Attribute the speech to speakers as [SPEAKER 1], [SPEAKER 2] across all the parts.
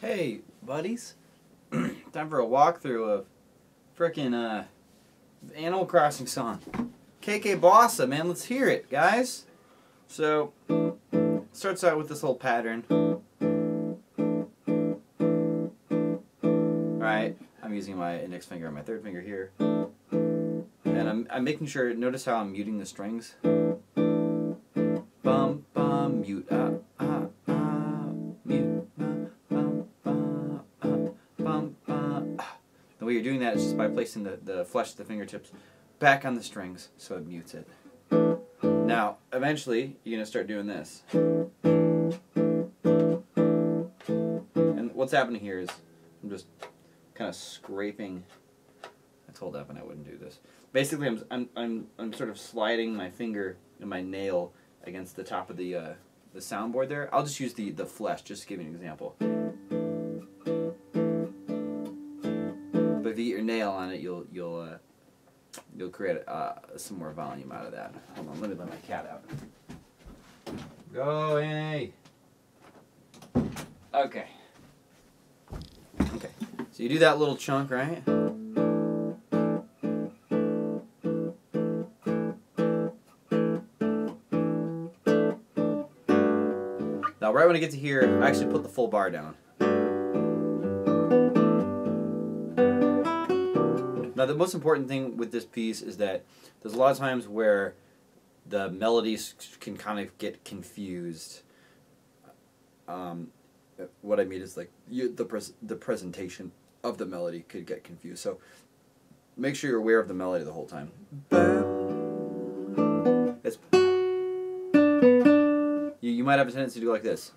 [SPEAKER 1] Hey, buddies. Time for a walkthrough of frickin' Animal Crossing song. KK Bossa, man, let's hear it, guys. So, starts out with this little pattern. Alright, I'm using my index finger and my third finger here. And I'm making sure, notice how I'm muting the strings. Bum, bum, mute, mute. The way you're doing that is just by placing the flesh of the fingertips back on the strings so it mutes it. Now, eventually, you're going to start doing this. And what's happening here is I'm just kind of scraping. I told Evan I wouldn't do this. Basically, I'm sort of sliding my finger and my nail against the top of the soundboard there. I'll just use the flesh just to give you an example. But if you get your nail on it, you'll create some more volume out of that. Hold on, let me let my cat out. Go, Annie. Okay. Okay. So you do that little chunk, right? Now, right when I get to here, I actually put the full bar down. Now, the most important thing with this piece is that there's a lot of times where the melodies can kind of get confused. What I mean is, like, the presentation of the melody could get confused. So make sure you're aware of the melody the whole time. It's, you might have a tendency to do like this.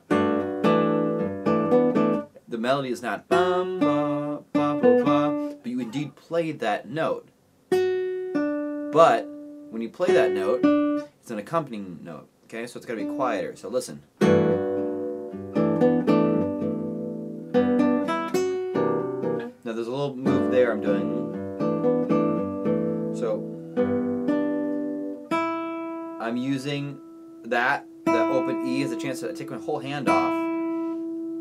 [SPEAKER 1] The melody is not bum, ba, ba, ba, ba, but you indeed played that note. But when you play that note, it's an accompanying note. Okay, so it's got to be quieter. So listen. Now there's a little move there I'm doing. So I'm using the open E as a chance to take my whole hand off.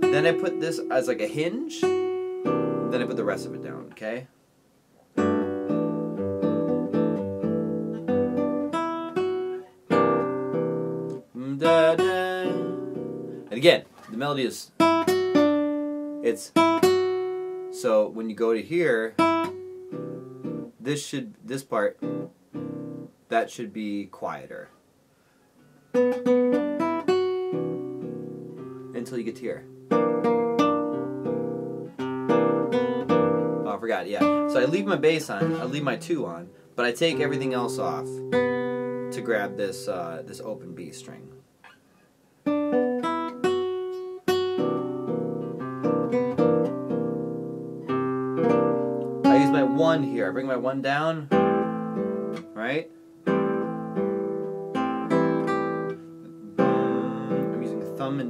[SPEAKER 1] Then I put this as like a hinge. Then I put the rest of it down, okay? And again, the melody is, it's, so when you go to here, this part, that should be quieter. Until you get to here. Oh, I forgot, yeah. So I leave my bass on, I leave my 2 on, but I take everything else off to grab this this open B string. I use my 1 here. I bring my 1 down, right? I'm using the thumb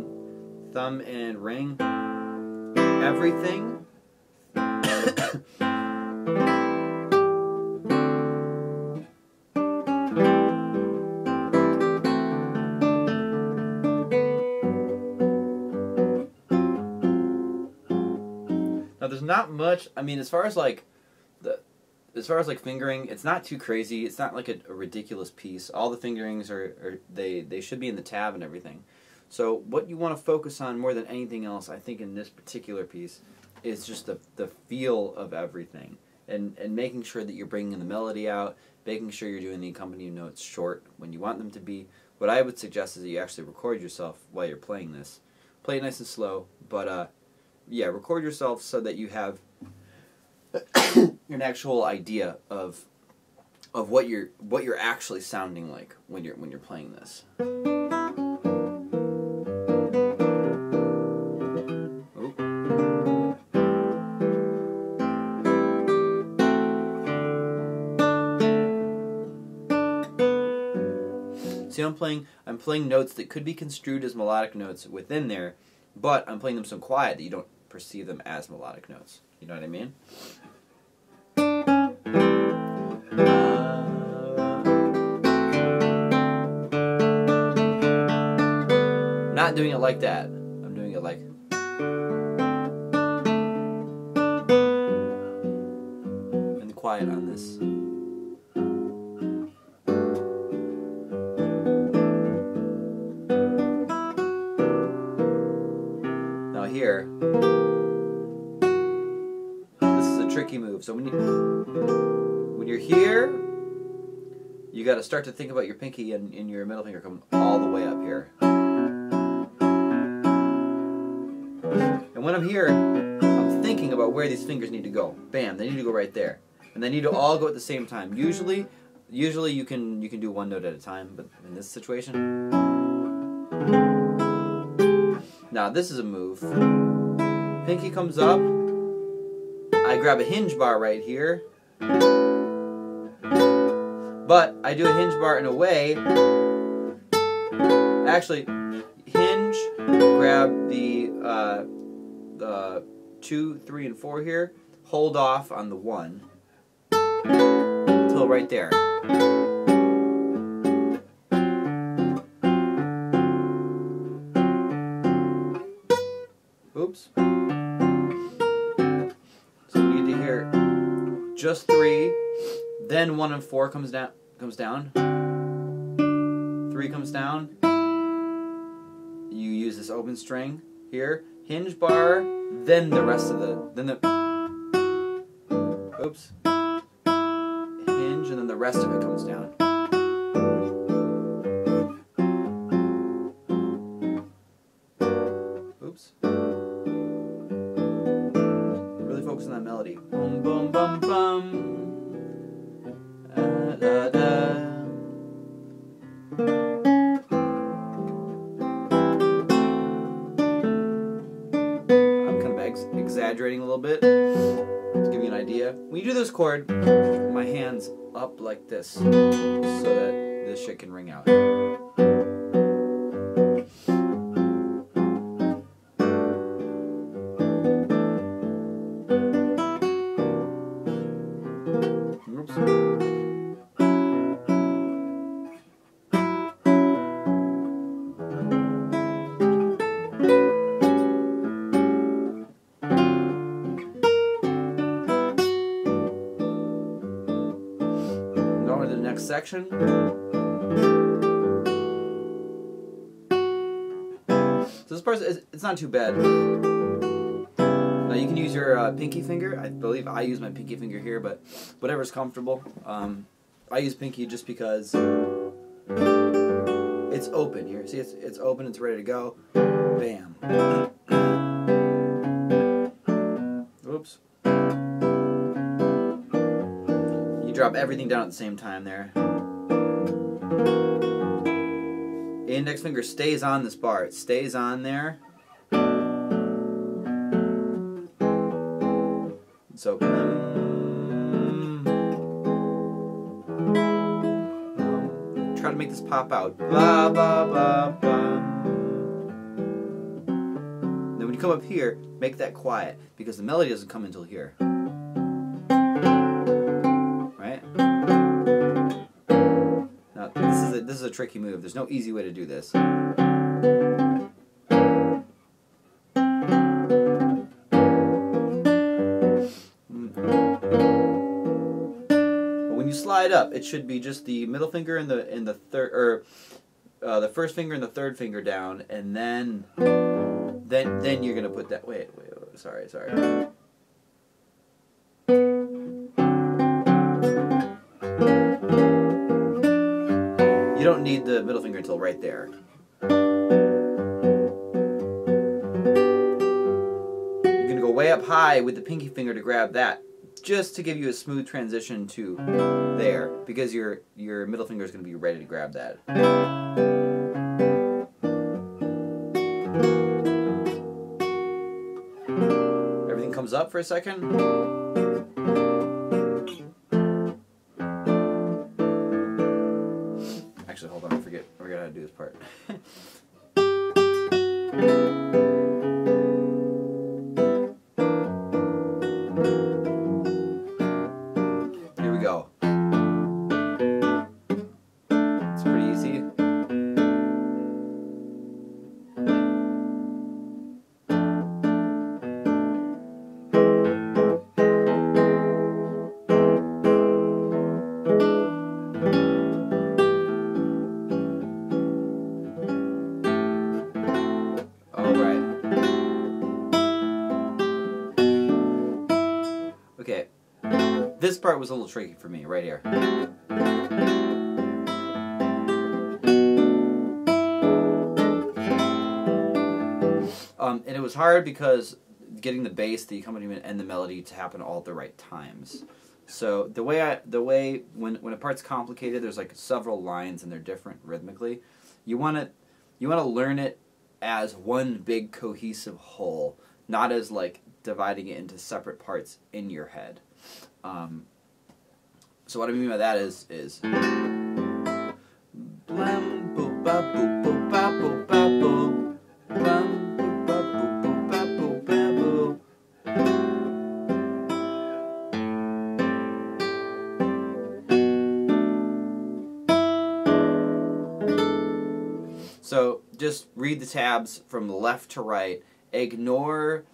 [SPEAKER 1] and ring. Everything. Now there's not much, I mean, as far as like fingering, it's not too crazy. It's not like a ridiculous piece. All the fingerings they should be in the tab and everything. So what you want to focus on more than anything else, I think, in this particular piece is just the feel of everything, and making sure that you're bringing the melody out, making sure you're doing the accompanying notes short when you want them to be. What I would suggest is that you actually record yourself while you're playing this. Play it nice and slow, but yeah, record yourself so that you have an actual idea of what you're actually sounding like when you're playing this. See, I'm playing notes that could be construed as melodic notes within there, but I'm playing them so quiet that you don't perceive them as melodic notes. You know what I mean? I'm not doing it like that. I'm doing it like... quiet on this. Now here, this is a tricky move. So when you're here, you got to start to think about your pinky and your middle finger come all the way up here. And when I'm here, I'm thinking about where these fingers need to go. Bam, they need to go right there. And they need to all go at the same time. Usually you can do one note at a time, but in this situation, now this is a move. Pinky comes up, I grab a hinge bar right here, but I do a hinge bar in a way, actually, hinge, grab the 2, 3, and 4 here, hold off on the 1, till right there. Oops. So we need to hear just 3, then 1 and 4 comes down. 3 comes down. You use this open string here, hinge bar, then the rest of the oops. Hinge, and then the rest of it comes down. Oops. Really focus on that melody. Boom, boom, bum, bum. Da, da. I'm kind of exaggerating a little bit to give you an idea. When you do this chord, my hand's up like this so that this shit can ring out. Oops. Going to the next section. So this part, it's not too bad. Now you can use your pinky finger. I believe I use my pinky finger here, but whatever's comfortable. I use pinky just because it's open here. See, it's open, it's ready to go. Bam. Oops. You drop everything down at the same time there. Index finger stays on this bar. It stays on there. So try to make this pop out. Blah, blah, blah, blah. Then when you come up here, make that quiet because the melody doesn't come until here. Right? Now this is a tricky move. There's no easy way to do this. When you slide up, it should be just the middle finger and the third, or the first finger and the third finger down, and then you're gonna put that. Wait. Sorry. You don't need the middle finger until right there. You're gonna go way up high with the pinky finger to grab that, just to give you a smooth transition to there, because your middle finger is going to be ready to grab that. Everything comes up for a second. Actually, hold on, I forgot how to do this part. Go. It's pretty easy. part was a little tricky for me, right here. And it was hard because getting the bass, the accompaniment, and the melody to happen all at the right times. So the way when a part's complicated, there's like several lines and they're different rhythmically. You want to learn it as one big cohesive whole, not as like dividing it into separate parts in your head. So what I mean by that is blam boop ba boop boop ba boop ba boop blam boop ba boop boop ba boop ba boop. So just read the tabs from left to right. Ignore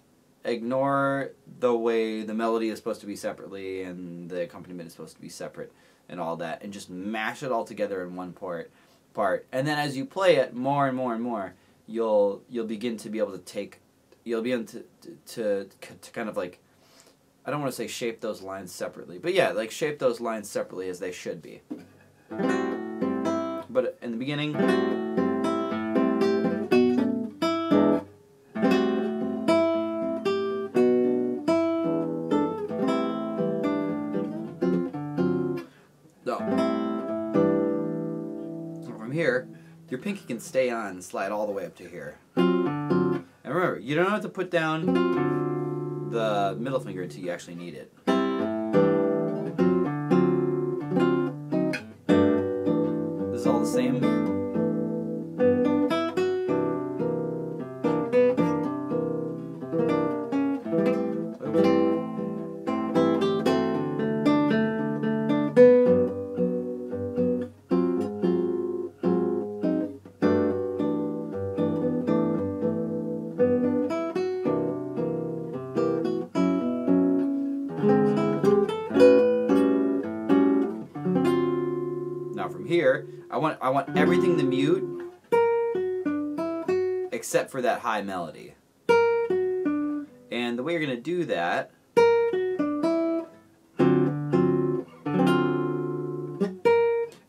[SPEAKER 1] the way the melody is supposed to be separately and the accompaniment is supposed to be separate and all that, and just mash it all together in one part. And then as you play it more and more and more, you'll begin to be able to kind of like, I don't want to say shape those lines separately, but yeah, like shape those lines separately as they should be. But in the beginning, here, your pinky can stay on and slide all the way up to here. And remember, you don't have to put down the middle finger until you actually need it. This is all the same. Now from here, I want everything to mute except for that high melody. And the way you're going to do that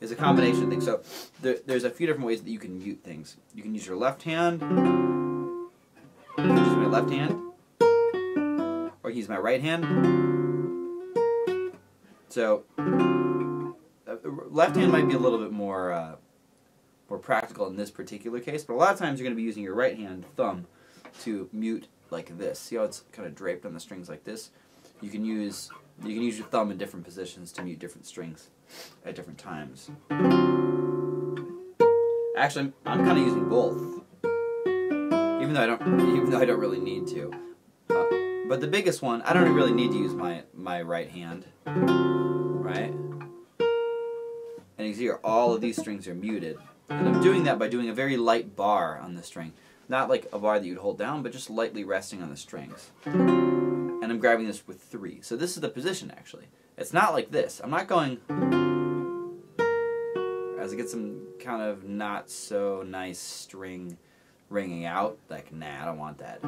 [SPEAKER 1] is a combination of things. So there's a few different ways that you can mute things. You can use your left hand, use my left hand, or use my right hand. So left hand might be a little bit more practical in this particular case, but a lot of times you're going to be using your right hand thumb to mute like this. See how it's kind of draped on the strings like this? You can use your thumb in different positions to mute different strings at different times. Actually, I'm kind of using both, even though I don't really need to. But the biggest one, I don't really need to use my right hand, right? And you can see here, all of these strings are muted. And I'm doing that by doing a very light bar on the string. Not like a bar that you'd hold down, but just lightly resting on the strings. And I'm grabbing this with 3. So this is the position, actually. It's not like this. I'm not going as I get some kind of not so nice string ringing out. Like, nah, I don't want that.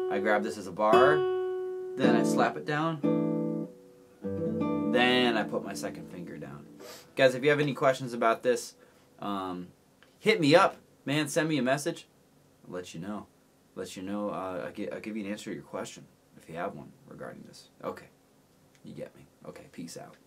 [SPEAKER 1] I grab this as a bar, then I slap it down, then I put my second finger down. Guys, if you have any questions about this, hit me up, man. Send me a message. I'll let you know. I'll give you an answer to your question if you have one regarding this. Okay, you get me. Okay, peace out.